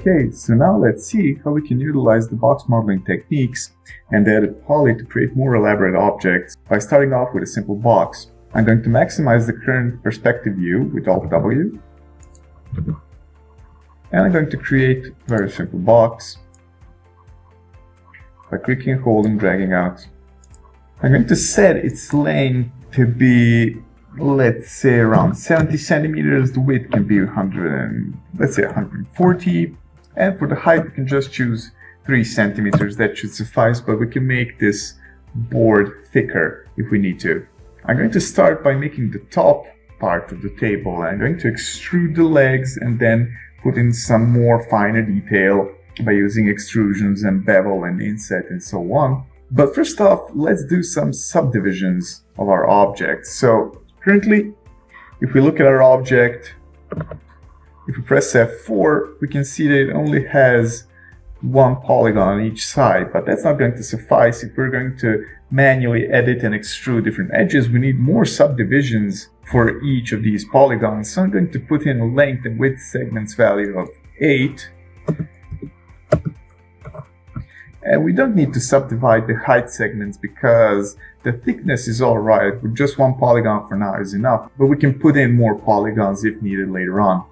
Okay, so now let's see how we can utilize the box modeling techniques and the edit poly to create more elaborate objects by starting off with a simple box. I'm going to maximize the current perspective view with Alt W. And I'm going to create a very simple box by clicking, holding, dragging out. I'm going to set its length to be, let's say, around 70 centimeters. The width can be 140. And for the height, we can just choose 3 centimeters. That should suffice, but we can make this board thicker if we need to. I'm going to start by making the top part of the table. I'm going to extrude the legs and then put in some more finer detail by using extrusions and bevel and inset and so on. But first off, let's do some subdivisions of our object. So currently, if we look at our object, if we press F4, we can see that it only has one polygon on each side, but that's not going to suffice. If we're going to manually edit and extrude different edges, we need more subdivisions for each of these polygons. So I'm going to put in a length and width segments value of 8. And we don't need to subdivide the height segments because the thickness is alright. With just one polygon for now is enough, but we can put in more polygons if needed later on.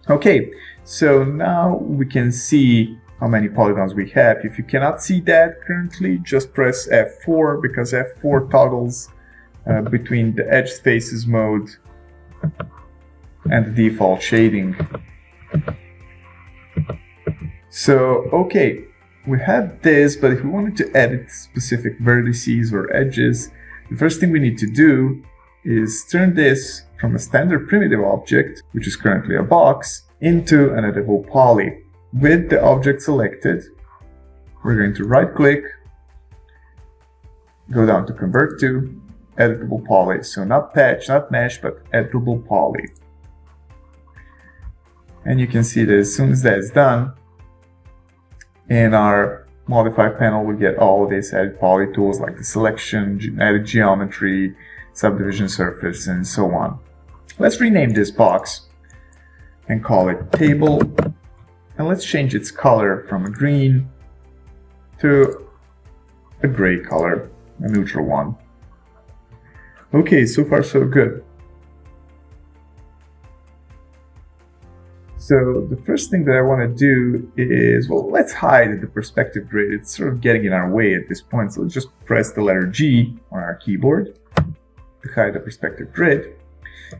Okay, so now we can see how many polygons we have. If you cannot see that currently, just press F4 because F4 toggles between the edge faces mode and the default shading. So, okay, we have this, but if we wanted to edit specific vertices or edges, the first thing we need to do is turn this from a standard primitive object, which is currently a box, into an editable poly. With the object selected, we're going to right click, go down to convert to editable poly. So not patch, not mesh, but editable poly. And you can see that as soon as that's done, in our modify panel, we get all of these edit poly tools like the selection, edit geometry, subdivision surface, and so on. Let's rename this box and call it table. And let's change its color from a green to a gray color, a neutral one. Okay, so far so good. So the first thing that I want to do is, well, let's hide the perspective grid. It's sort of getting in our way at this point. So let's just press the letter G on our keyboard to hide the perspective grid.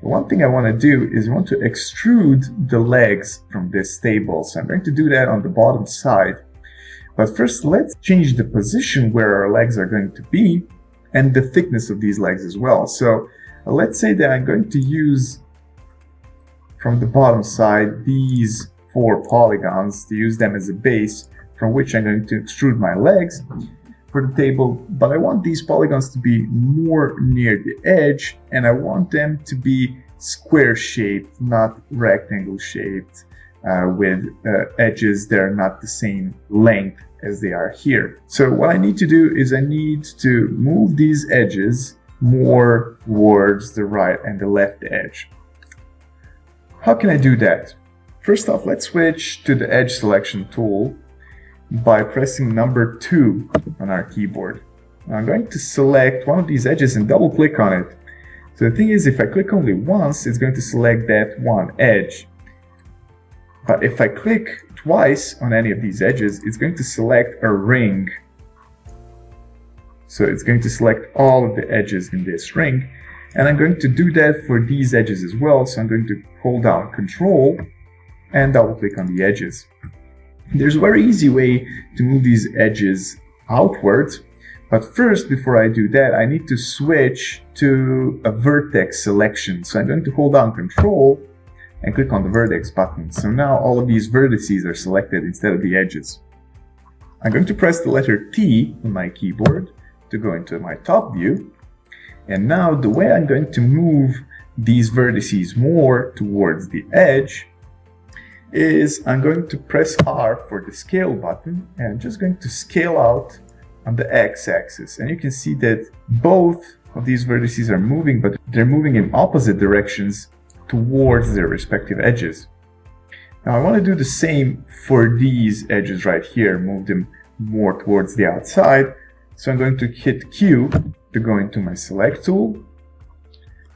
One thing I want to do is I want to extrude the legs from this table. So I'm going to do that on the bottom side. But first, let's change the position where our legs are going to be and the thickness of these legs as well. So let's say that I'm going to use from the bottom side these 4 polygons to use them as a base from which I'm going to extrude my legs for the table, but I want these polygons to be more near the edge and I want them to be square shaped, not rectangle shaped, with edges that are not the same length as they are here. So what I need to do is I need to move these edges more towards the right and the left edge. How can I do that? First off, let's switch to the edge selection tool by pressing number 2 on our keyboard. Now I'm going to select one of these edges and double click on it. So the thing is, if I click only once, it's going to select that one edge. But if I click twice on any of these edges, it's going to select a ring. So it's going to select all of the edges in this ring. And I'm going to do that for these edges as well. So I'm going to hold down Control and double click on the edges. There's a very easy way to move these edges outwards, but first, before I do that, I need to switch to a vertex selection. So I'm going to hold down Control and click on the vertex button. So now all of these vertices are selected instead of the edges. I'm going to press the letter T on my keyboard to go into my top view. And now the way I'm going to move these vertices more towards the edge is I'm going to press R for the scale button and I'm just going to scale out on the x-axis. And you can see that both of these vertices are moving, but they're moving in opposite directions towards their respective edges. Now I want to do the same for these edges right here, move them more towards the outside. So I'm going to hit Q to go into my select tool,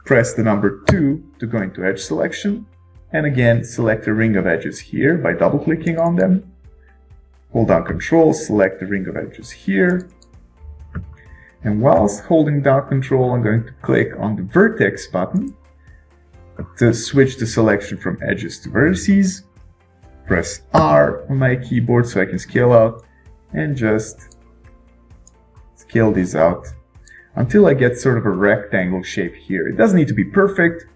press the number 2 to go into edge selection, and again select a ring of edges here by double clicking on them. Hold down Control, select the ring of edges here, and whilst holding down Control I'm going to click on the vertex button to switch the selection from edges to vertices. Press R on my keyboard so I can scale out and just scale these out until I get sort of a rectangle shape here. It doesn't need to be perfect,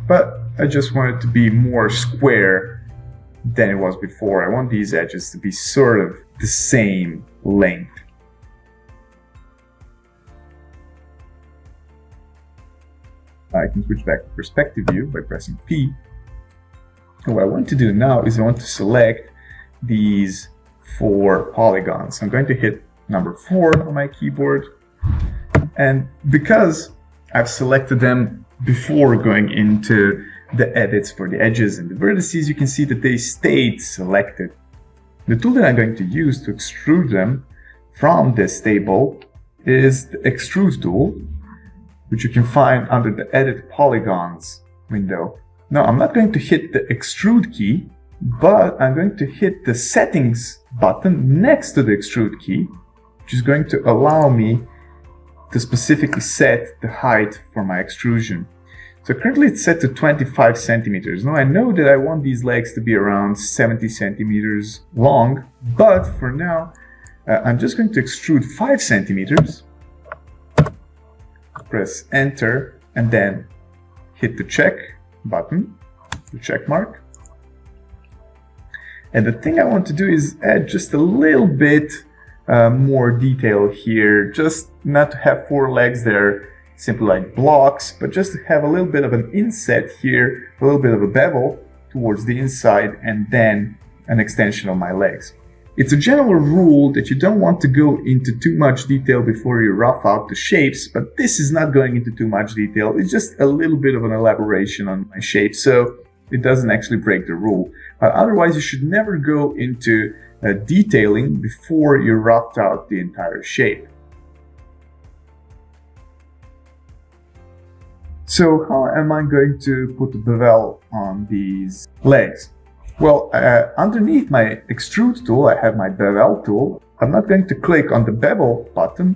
but I just want it to be more square than it was before. I want these edges to be sort of the same length. I can switch back to perspective view by pressing P. And what I want to do now is I want to select these 4 polygons. I'm going to hit number 4 on my keyboard. And because I've selected them before going into the edits for the edges and the vertices, you can see that they stayed selected. The tool that I'm going to use to extrude them from this table is the Extrude tool, which you can find under the Edit Polygons window. Now, I'm not going to hit the Extrude key, but I'm going to hit the Settings button next to the Extrude key, which is going to allow me to specifically set the height for my extrusion. So currently it's set to 25 centimeters. Now I know that I want these legs to be around 70 centimeters long, but for now I'm just going to extrude 5 centimeters. Press Enter and then hit the check button, the check mark. And the thing I want to do is add just a little bit more detail here, just not to have 4 legs that are simply like blocks, but just to have a little bit of an inset here, a little bit of a bevel towards the inside, and then an extension of my legs. It's a general rule that you don't want to go into too much detail before you rough out the shapes, but this is not going into too much detail. It's just a little bit of an elaboration on my shape, so it doesn't actually break the rule. Otherwise, you should never go into detailing before you roughed out the entire shape. So how am I going to put the bevel on these legs? Well, underneath my extrude tool, I have my bevel tool. I'm not going to click on the bevel button,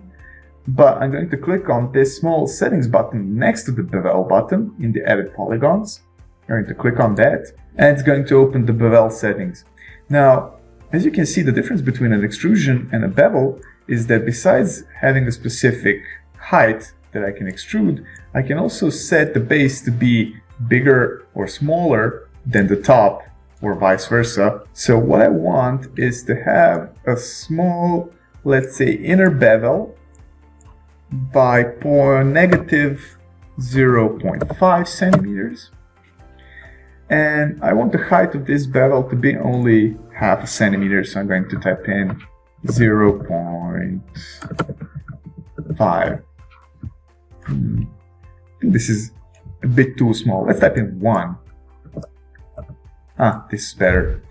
but I'm going to click on this small settings button next to the bevel button in the edit polygons. I'm going to click on that, and it's going to open the bevel settings. Now, as you can see, the difference between an extrusion and a bevel is that besides having a specific height that I can extrude, I can also set the base to be bigger or smaller than the top, or vice versa. So what I want is to have a small, let's say, inner bevel by negative 0.5 centimeters. And I want the height of this bevel to be only half a centimeter, so I'm going to type in 0.5. I think this is a bit too small. Let's type in 1. This is better.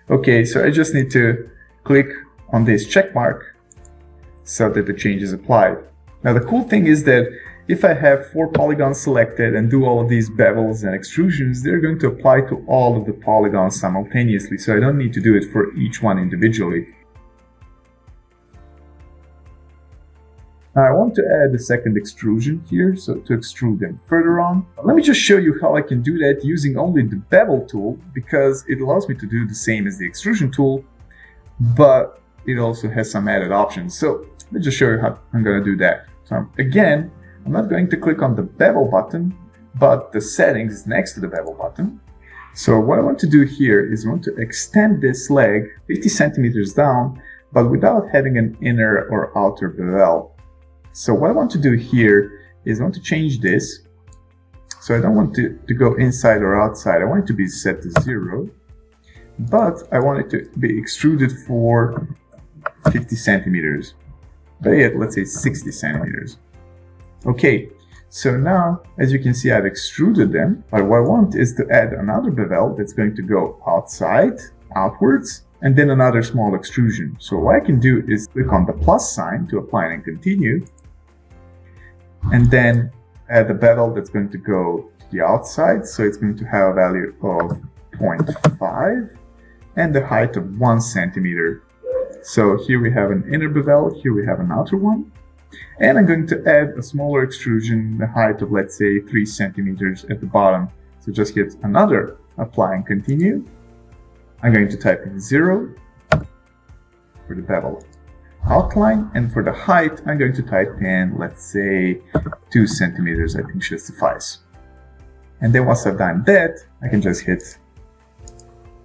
Okay, so I just need to click on this check mark so that the change is applied. Now the cool thing is that if I have 4 polygons selected and do all of these bevels and extrusions, they're going to apply to all of the polygons simultaneously, so I don't need to do it for each one individually. Now I want to add a second extrusion here, so to extrude them further on. Let me just show you how I can do that using only the bevel tool, because it allows me to do the same as the extrusion tool, but it also has some added options. So let me just show you how I'm going to do that. So again, I'm not going to click on the bevel button, but the settings next to the bevel button. So what I want to do here is I want to extend this leg 50 centimeters down, but without having an inner or outer bevel. So what I want to do here is I want to change this. So I don't want to go inside or outside. I want it to be set to 0, but I want it to be extruded for 50 centimeters. But yet, let's say 60 centimeters. Okay, So now, as you can see, I've extruded them, but what I want is to add another bevel that's going to go outside, outwards, and then another small extrusion. So what I can do is click on the plus sign to apply and continue, and then add a bevel that's going to go to the outside, so it's going to have a value of 0.5 and the height of 1 centimeter. So here we have an inner bevel, here we have an outer one. And I'm going to add a smaller extrusion, the height of, let's say, 3 centimeters at the bottom. So just hit another apply and continue. I'm going to type in 0 for the bevel outline, and for the height, I'm going to type in, let's say, 2 centimeters, I think should suffice. And then once I've done that, I can just hit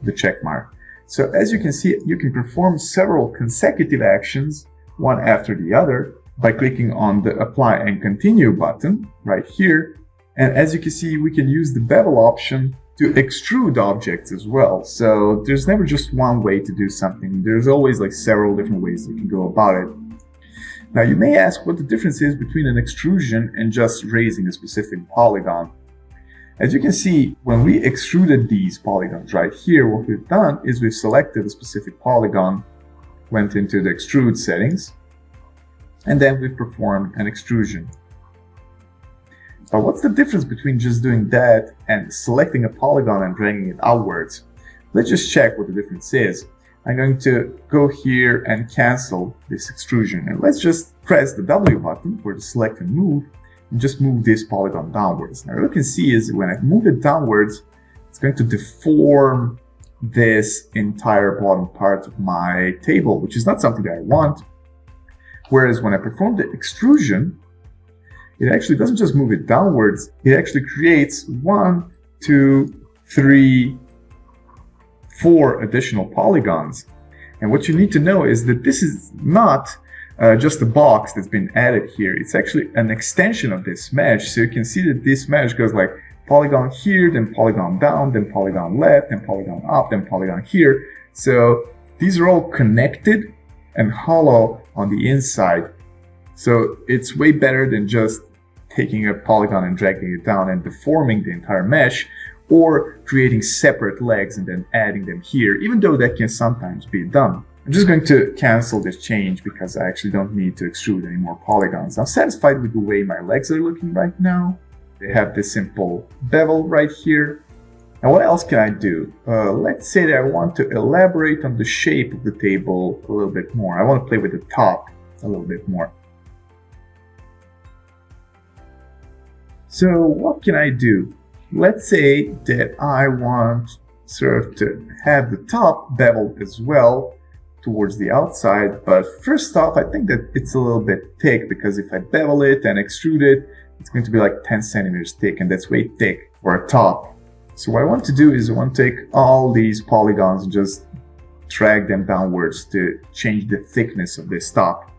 the check mark. So as you can see, you can perform several consecutive actions, one after the other, by clicking on the apply and continue button right here. And as you can see, we can use the bevel option to extrude objects as well. So there's never just one way to do something. There's always like several different ways you can go about it. Now you may ask what the difference is between an extrusion and just raising a specific polygon. As you can see, when we extruded these polygons right here, what we've done is we've selected a specific polygon, went into the extrude settings, and then we performed an extrusion. But what's the difference between just doing that and selecting a polygon and dragging it outwards? Let's just check what the difference is. I'm going to go here and cancel this extrusion. And let's just press the W button for the select and move, and just move this polygon downwards. Now what you can see is when I move it downwards, it's going to deform this entire bottom part of my table, which is not something that I want. Whereas when I perform the extrusion, it actually doesn't just move it downwards, it actually creates 1, 2, 3, 4 additional polygons. And what you need to know is that this is not just a box that's been added here. It's actually an extension of this mesh. So you can see that this mesh goes like polygon here, then polygon down, then polygon left, then polygon up, then polygon here. So these are all connected and hollow on the inside. So it's way better than just taking a polygon and dragging it down and deforming the entire mesh, or creating separate legs and then adding them here, even though that can sometimes be done. I'm just going to cancel this change because I actually don't need to extrude any more polygons. I'm satisfied with the way my legs are looking right now. They have this simple bevel right here. Now what else can I do? Let's say that I want to elaborate on the shape of the table a little bit more. I want to play with the top a little bit more. So what can I do? Let's say that I want sort of to have the top beveled as well towards the outside, but first off, I think that it's a little bit thick, because if I bevel it and extrude it, it's going to be like 10 centimeters thick, and that's way thick for a top. So what I want to do is I want to take all these polygons and just drag them downwards to change the thickness of this top.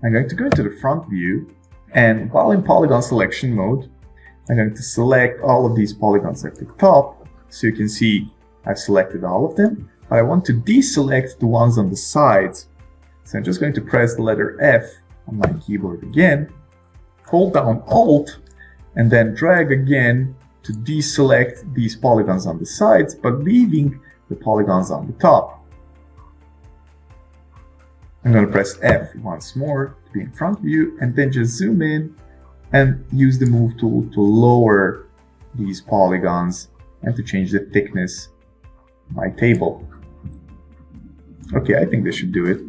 I'm going to go into the front view, and while in polygon selection mode, I'm going to select all of these polygons at the top. So you can see I've selected all of them, but I want to deselect the ones on the sides. So I'm just going to press the letter F on my keyboard again, hold down Alt, and then drag again to deselect these polygons on the sides, but leaving the polygons on the top. I'm going to press F once more to be in front view, and then just zoom in and use the move tool to lower these polygons and to change the thickness of my table. Okay, I think this should do it.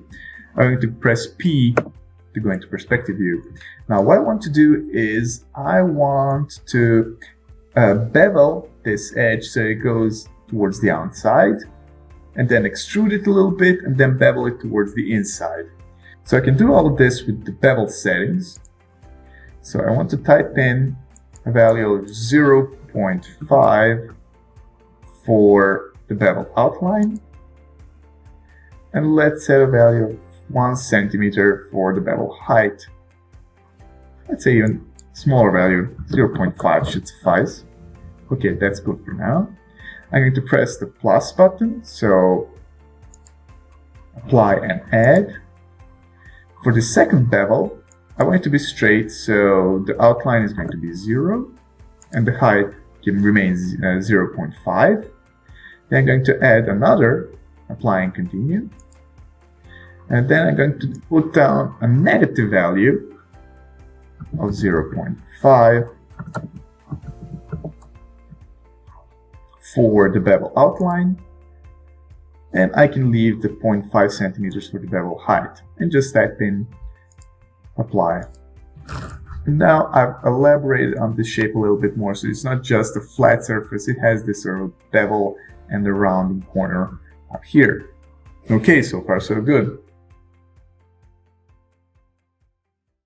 I'm going to press P to go into perspective view. Now what I want to do is I want to bevel this edge so it goes towards the outside, and then extrude it a little bit, and then bevel it towards the inside. So I can do all of this with the bevel settings. So I want to type in a value of 0.5 for the bevel outline, and let's set a value of 1 centimeter for the bevel height. Let's say even smaller value, 0.5 should suffice. Okay, that's good for now. I'm going to press the plus button, so apply and add. For the second bevel, I want it to be straight, so the outline is going to be 0, and the height can remain 0.5. Then I'm going to add another, apply and continue. And then I'm going to put down a negative value of 0.5 for the bevel outline. And I can leave the 0.5 centimeters for the bevel height and just type in apply. And now I've elaborated on this shape a little bit more, so it's not just a flat surface, it has this sort of bevel and the rounding corner up here. Okay, so far so good.